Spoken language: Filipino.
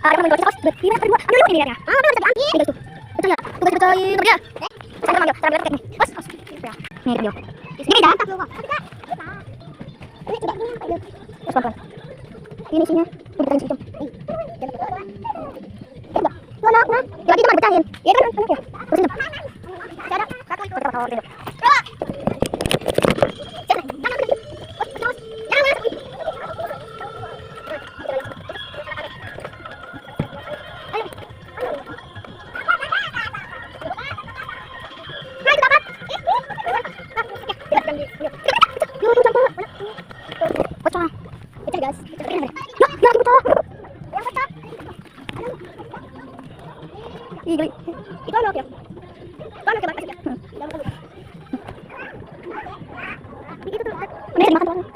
Ada naman yung cost. Di ba? Ano yung ini niya? Ano yung sabi? Ini gusto. Ito ya. Tugas ito yung dia. Sana manggil. Sana bilang teknik. Bos. Nih video. Ini dah. Ini tidak ini apa itu? Terus pelan-pelan. Ini isinya. Udah kita situ. Coba. Mana? Lagi teman pecahin. Ya kan? Ya. Terus itu. Cara satu itu kalau gitu. Geli. Ikaw ano kaya? Paano ka ba? Dito to. Ano yan? Makan